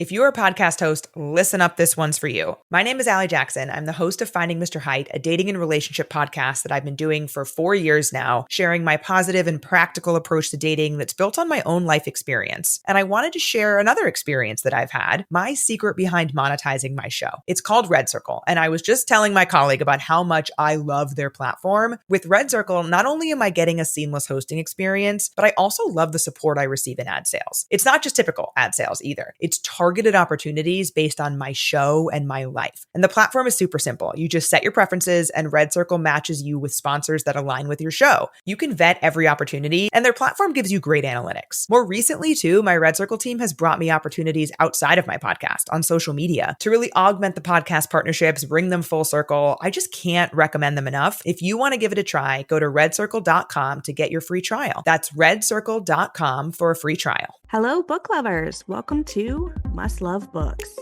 If you're a podcast host, listen up, this one's for you. My name is Allie Jackson. I'm the host of Finding Mr. Height, a dating and relationship podcast that I've been doing for 4 years now, sharing my positive and practical approach to dating that's built on my own life experience. And I wanted to share another experience that I've had, my secret behind monetizing my show. It's called Red Circle, and I was just telling my colleague about how much I love their platform. With Red Circle, not only am I getting a seamless hosting experience, but I also love the support I receive in ad sales. It's not just typical ad sales either. It's targeted opportunities based on my show and my life. And the platform is super simple. You just set your preferences and Red Circle matches you with sponsors that align with your show. You can vet every opportunity and their platform gives you great analytics. More recently too, my Red Circle team has brought me opportunities outside of my podcast on social media to really augment the podcast partnerships, bring them full circle. I just can't recommend them enough. If you want to give it a try, go to redcircle.com to get your free trial. That's redcircle.com for a free trial. Hello, book lovers. Welcome to Must Love Books.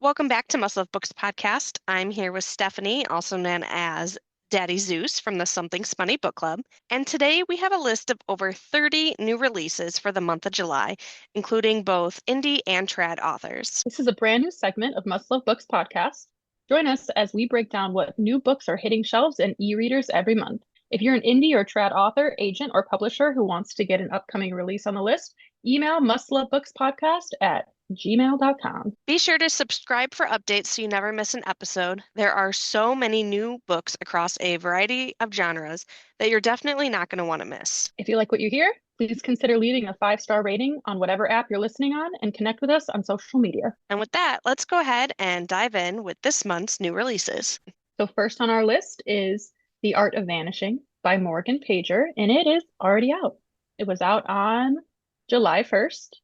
Welcome back to Must Love Books podcast. I'm here with Stephanie, also known as Daddy Zeus from the Something Smutty Book Club. And today we have a list of over 30 new releases for the month of July, including both indie and trad authors. This is a brand new segment of Must Love Books podcast. Join us as we break down what new books are hitting shelves and e-readers every month. If you're an indie or trad author, agent, or publisher who wants to get an upcoming release on the list, email mustlovebookspodcast@gmail.com. Be sure to subscribe for updates so you never miss an episode. There are so many new books across a variety of genres that you're definitely not going to want to miss. If you like what you hear, please consider leaving a 5-star rating on whatever app you're listening on and connect with us on social media. And with that, let's go ahead and dive in with this month's new releases. So first on our list is The Art of Vanishing by Morgan Pager, and it is already out. It was out on July 1st,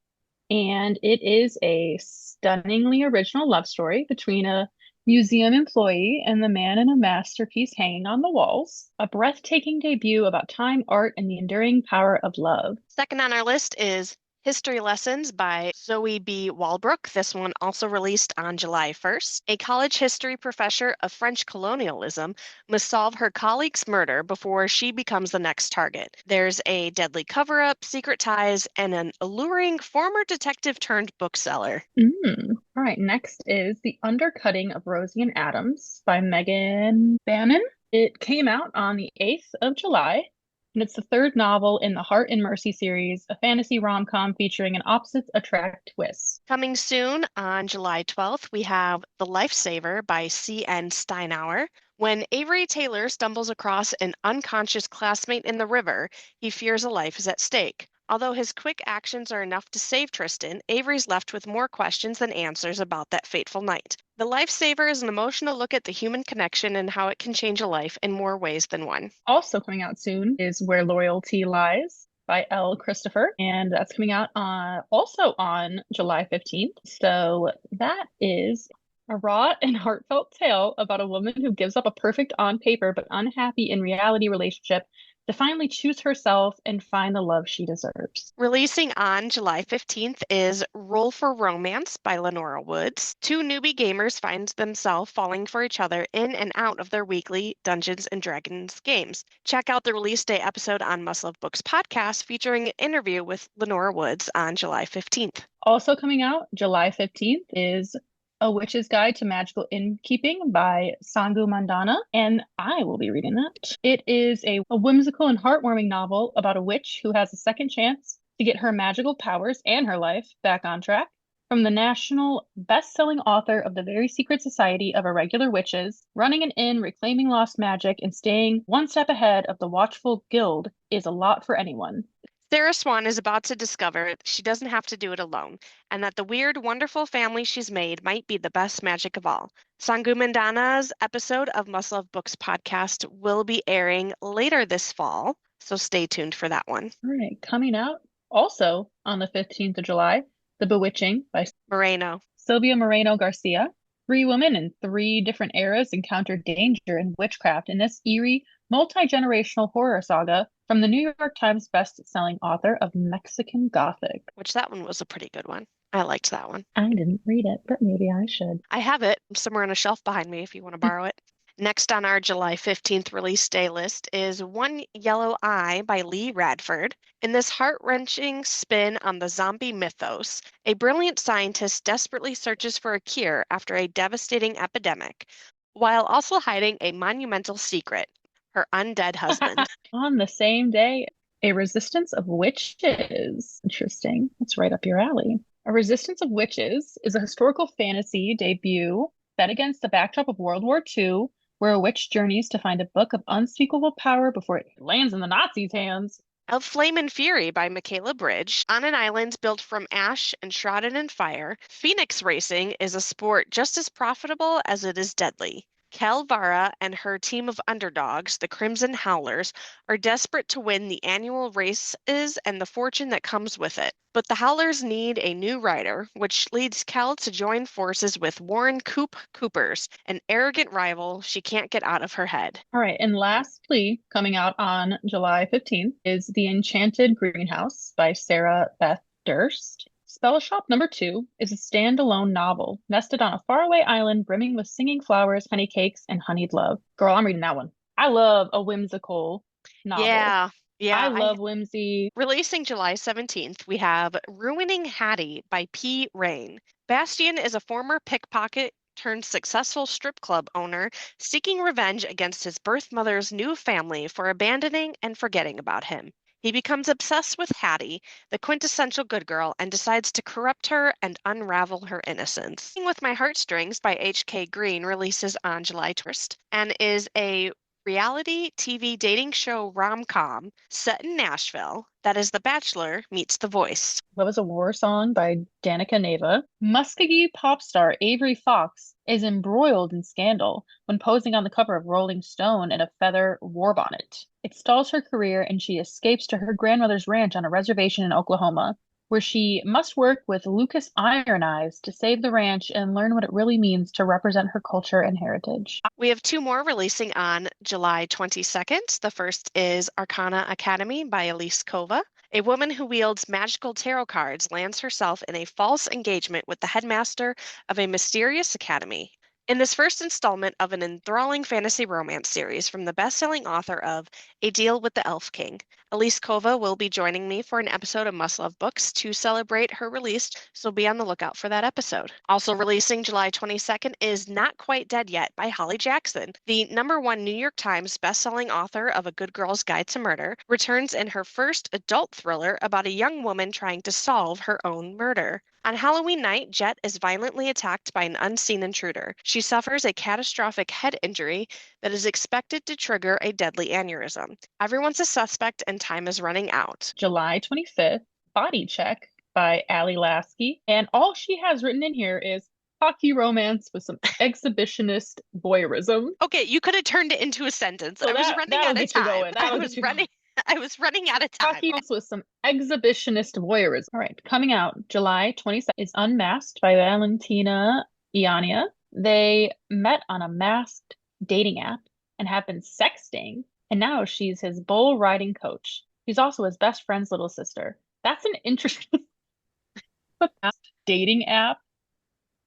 and it is a stunningly original love story between a museum employee and the man in a masterpiece hanging on the walls. A breathtaking debut about time, art, and the enduring power of love. Second on our list is History Lessons by Zoe B. Walbrook. This one also released on July 1st. A college history professor of French colonialism must solve her colleague's murder before she becomes the next target. There's a deadly cover-up, secret ties, and an alluring former detective turned bookseller. All right, next is The Undercutting of Rosie and Adams by Megan Bannon. It came out on the 8th of July. And it's the third novel in the Heart and Mercy series, a fantasy rom-com featuring an opposites attract twist. Coming soon on July 12th, we have The Lifesaver by C.N. Steinauer. When Avery Taylor stumbles across an unconscious classmate in the river, he fears a life is at stake. Although his quick actions are enough to save Tristan, Avery's left with more questions than answers about that fateful night. The Lifesaver is an emotional look at the human connection and how it can change a life in more ways than one. Also coming out soon is Where Loyalty Lies by L. Christopher, and that's coming out also on July 15th. So that is a raw and heartfelt tale about a woman who gives up a perfect on paper but unhappy in reality relationship to finally choose herself and find the love she deserves. Releasing on July 15th is Roll for Romance by Lenora Woods. Two newbie gamers find themselves falling for each other in and out of their weekly Dungeons & Dragons games. Check out the release day episode on Must Love Books podcast featuring an interview with Lenora Woods on July 15th. Also coming out July 15th is A Witch's Guide to Magical Innkeeping by Sangu Mandana, and I will be reading that. It is a whimsical and heartwarming novel about a witch who has a second chance to get her magical powers and her life back on track. From the national best-selling author of The Very Secret Society of Irregular Witches, running an inn, reclaiming lost magic, and staying one step ahead of the Watchful Guild is a lot for anyone. Sarah Swan is about to discover she doesn't have to do it alone, and that the weird, wonderful family she's made might be the best magic of all. Sangu Mandana's episode of Must Love Books podcast will be airing later this fall, so stay tuned for that one. All right, coming out also on the 15th of July, The Bewitching by Moreno. Sylvia Moreno Garcia. 3 women in 3 different eras encounter danger and witchcraft in this eerie, multi-generational horror saga from the New York Times best-selling author of Mexican Gothic. Which that one was a pretty good one. I liked that one. I didn't read it, but maybe I should. I have it somewhere on a shelf behind me if you want to borrow it. Next on our July 15th release day list is One Yellow Eye by Lee Radford. In this heart-wrenching spin on the zombie mythos, a brilliant scientist desperately searches for a cure after a devastating epidemic, while also hiding a monumental secret, her undead husband. On the same day, A Resistance of Witches. Interesting. That's right up your alley. A Resistance of Witches is a historical fantasy debut set against the backdrop of World War II, where a witch journeys to find a book of unspeakable power before it lands in the Nazis' hands. Of Flame and Fury by Michaela Bridge. On an island built from ash and shrouded in fire, phoenix racing is a sport just as profitable as it is deadly. Calvara and her team of underdogs, the Crimson Howlers, are desperate to win the annual races and the fortune that comes with it. But the Howlers need a new rider, which leads Cal to join forces with Warren Coopers, an arrogant rival she can't get out of her head. All right, and lastly, coming out on July 15th is The Enchanted Greenhouse by Sarah Beth Durst. Spell Shop number 2 is a standalone novel nested on a faraway island brimming with singing flowers, honey cakes, and honeyed love. Girl, I'm reading that one. I love a whimsical novel. Yeah, I love whimsy. Releasing July 17th, we have Ruining Hattie by P. Rain. Bastian is a former pickpocket turned successful strip club owner seeking revenge against his birth mother's new family for abandoning and forgetting about him. He becomes obsessed with Hattie, the quintessential good girl, and decides to corrupt her and unravel her innocence. Singing with My Heartstrings by H.K. Green releases on July 1st and is a reality TV dating show rom-com set in Nashville that is The Bachelor meets The Voice. Love is a War Song by Danica Neva. Muskogee pop star Avery Fox is embroiled in scandal when posing on the cover of Rolling Stone in a feather war bonnet. It stalls her career and she escapes to her grandmother's ranch on a reservation in Oklahoma, where she must work with Lucas Iron Eyes to save the ranch and learn what it really means to represent her culture and heritage. We have 2 more releasing on July 22nd. The first is Arcana Academy by Elise Kova. A woman who wields magical tarot cards lands herself in a false engagement with the headmaster of a mysterious academy. In this first installment of an enthralling fantasy romance series from the best-selling author of A Deal with the Elf King, Elise Kova will be joining me for an episode of Must Love Books to celebrate her release, so be on the lookout for that episode. Also releasing July 22nd is Not Quite Dead Yet by Holly Jackson. The #1 New York Times best-selling author of A Good Girl's Guide to Murder returns in her first adult thriller about a young woman trying to solve her own murder. On Halloween night, Jet is violently attacked by an unseen intruder. She suffers a catastrophic head injury that is expected to trigger a deadly aneurysm. Everyone's a suspect and time is running out. July 25th, Body Check by Allie Lasky. And all she has written in here is hockey romance with some exhibitionist voyeurism. Okay, you could have turned it into a sentence. So I was running out of time. I was running out of time. Hockey with some exhibitionist voyeurism. All right, coming out July 22nd is Unmasked by Valentina Iania. They met on a masked dating app and have been sexting, and now she's his bull riding coach. She's also his best friend's little sister. That's an interesting dating app.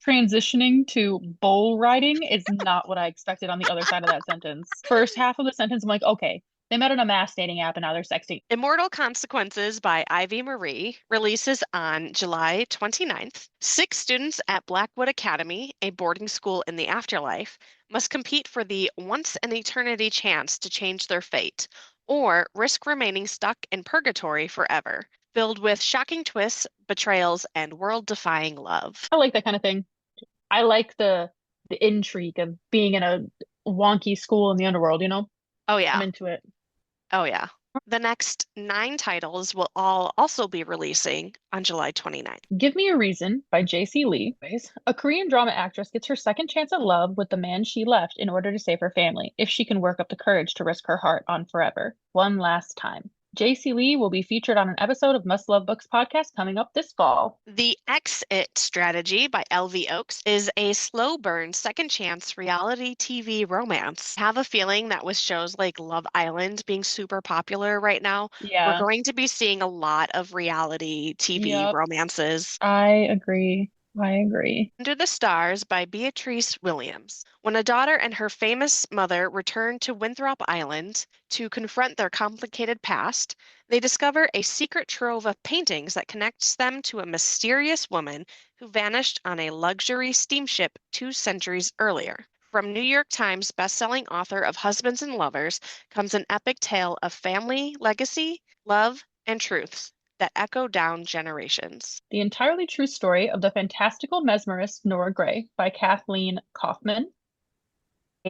Transitioning to bull riding is not what I expected on the other side of that sentence. First half of the sentence, I'm like, okay, they met on a mass dating app and now they're sexting. Immortal Consequences by Ivy Marie releases on July 29th. 6 students at Blackwood Academy, a boarding school in the afterlife, must compete for the once-in-eternity chance to change their fate, or risk remaining stuck in purgatory forever, filled with shocking twists, betrayals, and world-defying love. I like that kind of thing. I like the intrigue of being in a wonky school in the underworld, you know? Oh, yeah. I'm into it. Oh, yeah. The next 9 titles will all also be releasing on July 29th. Give Me a Reason by J.C. Lee. A Korean drama actress gets her second chance at love with the man she left in order to save her family, if she can work up the courage to risk her heart on forever. One last time. JC Lee will be featured on an episode of Must Love Books podcast coming up this fall. The Exit Strategy by L.V. Oaks is a slow burn, second chance reality TV romance. I have a feeling that with shows like Love Island being super popular right now, we're Yeah. going to be seeing a lot of reality TV Yep. romances. I agree. Under the Stars by Beatrice Williams. When a daughter and her famous mother return to Winthrop Island to confront their complicated past, they discover a secret trove of paintings that connects them to a mysterious woman who vanished on a luxury steamship 2 centuries earlier. From New York Times bestselling author of Husbands and Lovers comes an epic tale of family, legacy, love, and truths that echo down generations. The Entirely True Story of the Fantastical Mesmerist Nora Gray by Kathleen Kaufman.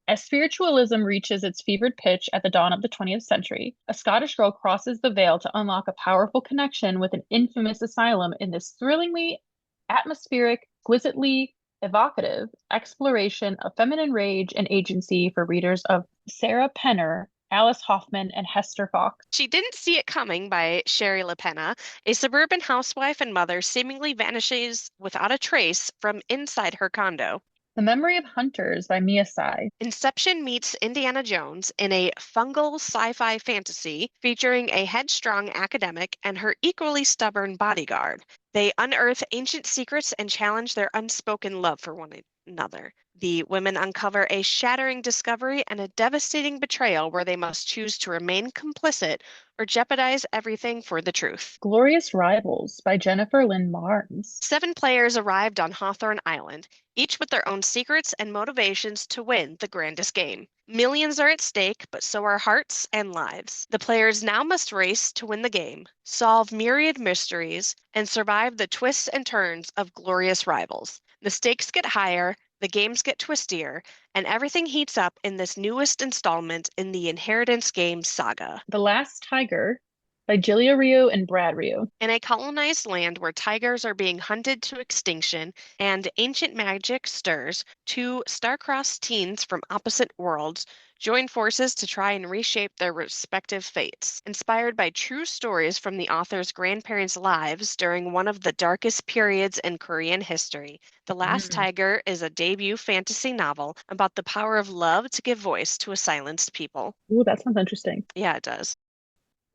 As spiritualism reaches its fevered pitch at the dawn of the 20th century, a Scottish girl crosses the veil to unlock a powerful connection with an infamous asylum in this thrillingly atmospheric, exquisitely evocative exploration of feminine rage and agency for readers of Sarah Penner, Alice Hoffman, and Hester Fox. She Didn't See It Coming by Sherry LaPena. A suburban housewife and mother seemingly vanishes without a trace from inside her condo. The Memory of Hunters by Mia Tsai. Inception meets Indiana Jones in a fungal sci-fi fantasy featuring a headstrong academic and her equally stubborn bodyguard. They unearth ancient secrets and challenge their unspoken love for one another. The women uncover a shattering discovery and a devastating betrayal where they must choose to remain complicit or jeopardize everything for the truth. Glorious Rivals by Jennifer Lynn Marnes. 7 players arrived on Hawthorne Island, each with their own secrets and motivations to win the grandest game. Millions are at stake, but so are hearts and lives. The players now must race to win the game, solve myriad mysteries, and survive the twists and turns of Glorious Rivals. The stakes get higher, the games get twistier, and everything heats up in this newest installment in the Inheritance Games saga. The Last Tiger by Julia Rio and Brad Rio. In a colonized land where tigers are being hunted to extinction and ancient magic stirs, 2 star-crossed teens from opposite worlds join forces to try and reshape their respective fates. Inspired by true stories from the author's grandparents' lives during one of the darkest periods in Korean history, The Last Tiger is a debut fantasy novel about the power of love to give voice to a silenced people. Ooh, that sounds interesting. Yeah, it does.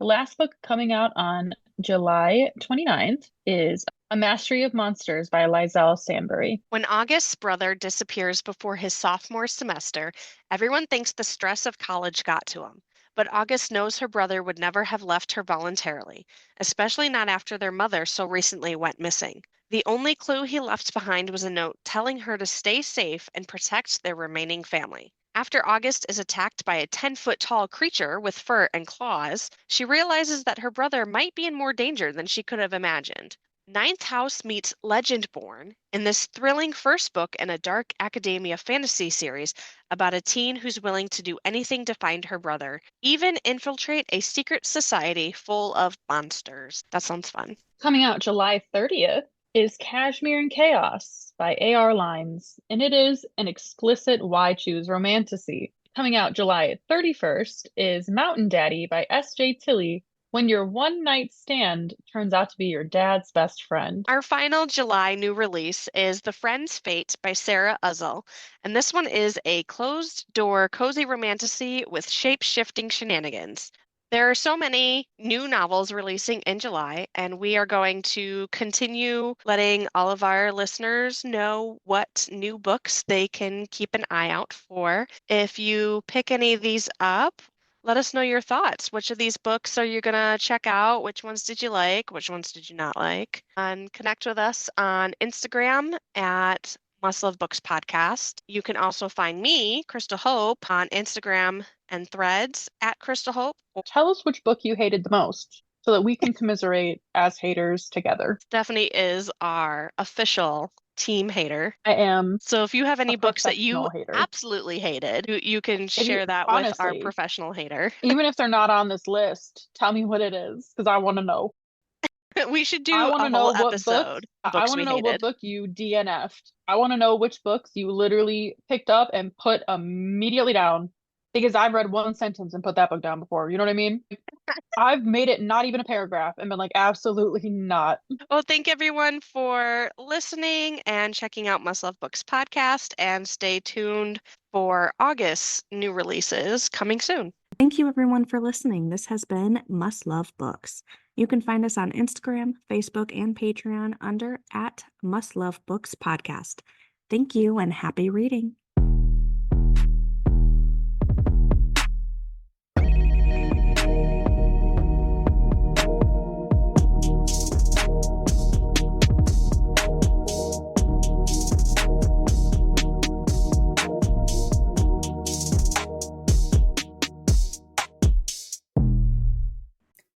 The last book coming out on July 29th is A Mastery of Monsters by Lizelle Sandbury. When August's brother disappears before his sophomore semester, everyone thinks the stress of college got to him. But August knows her brother would never have left her voluntarily, especially not after their mother so recently went missing. The only clue he left behind was a note telling her to stay safe and protect their remaining family. After August is attacked by a 10-foot-tall creature with fur and claws, she realizes that her brother might be in more danger than she could have imagined. Ninth House meets Legendborn in this thrilling first book in a dark academia fantasy series about a teen who's willing to do anything to find her brother, even infiltrate a secret society full of monsters. That sounds fun. Coming out July 30th is Cashmere and Chaos by A.R. Lines, and it is an explicit why choose romantasy. Coming out July 31st is Mountain Daddy by S.J. Tilley, when your one-night stand turns out to be your dad's best friend. Our final July new release is The Friend's Fate by Sarah Uzzell, and this one is a closed-door cozy romantasy with shape-shifting shenanigans. There are so many new novels releasing in July, and we are going to continue letting all of our listeners know what new books they can keep an eye out for. If you pick any of these up, let us know your thoughts. Which of these books are you going to check out? Which ones did you like? Which ones did you not like? And connect with us on Instagram at Must Love Books Podcast. You can also find me, Krystle Hope, on Instagram and Threads at Krystle Hope. Tell us which book you hated the most so that we can commiserate as haters together. Stephanie is our official team hater. I am. So if you have any books that you professional hater. Absolutely hated, you can share that with our honestly, professional hater. Even if they're not on this list, tell me what it is, because I want to know. We should do I want a to know whole what episode. book. I want to know what book you DNF'd. I want to know which books you literally picked up and put immediately down Because I've read one sentence and put that book down before. You know what I mean? I've made it not even a paragraph and been like, absolutely not. Well, thank everyone for listening and checking out Must Love Books podcast, and stay tuned for August's new releases coming soon. Thank you, everyone, for listening. This has been Must Love Books. You can find us on Instagram, Facebook, and Patreon under @MustLoveBooksPodcast. Thank you and happy reading.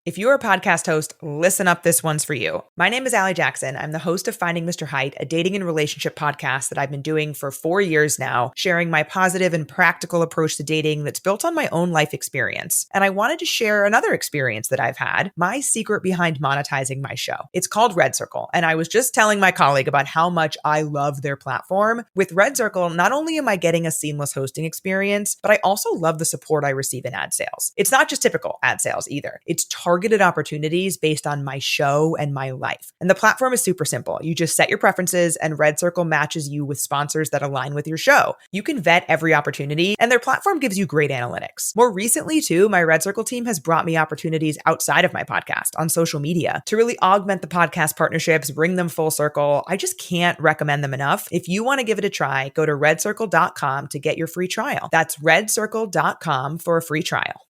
If you're a podcast host, listen up, this one's for you. My name is Allie Jackson. I'm the host of Finding Mr. Height, a dating and relationship podcast that I've been doing for 4 years now, sharing my positive and practical approach to dating that's built on my own life experience. And I wanted to share another experience that I've had, my secret behind monetizing my show. It's called Red Circle, and I was just telling my colleague about how much I love their platform. With Red Circle, not only am I getting a seamless hosting experience, but I also love the support I receive in ad sales. It's not just typical ad sales either. It's targeted opportunities based on my show and my life. And the platform is super simple. You just set your preferences and Red Circle matches you with sponsors that align with your show. You can vet every opportunity and their platform gives you great analytics. More recently too, my Red Circle team has brought me opportunities outside of my podcast on social media to really augment the podcast partnerships, bring them full circle. I just can't recommend them enough. If you want to give it a try, go to redcircle.com to get your free trial. That's redcircle.com for a free trial.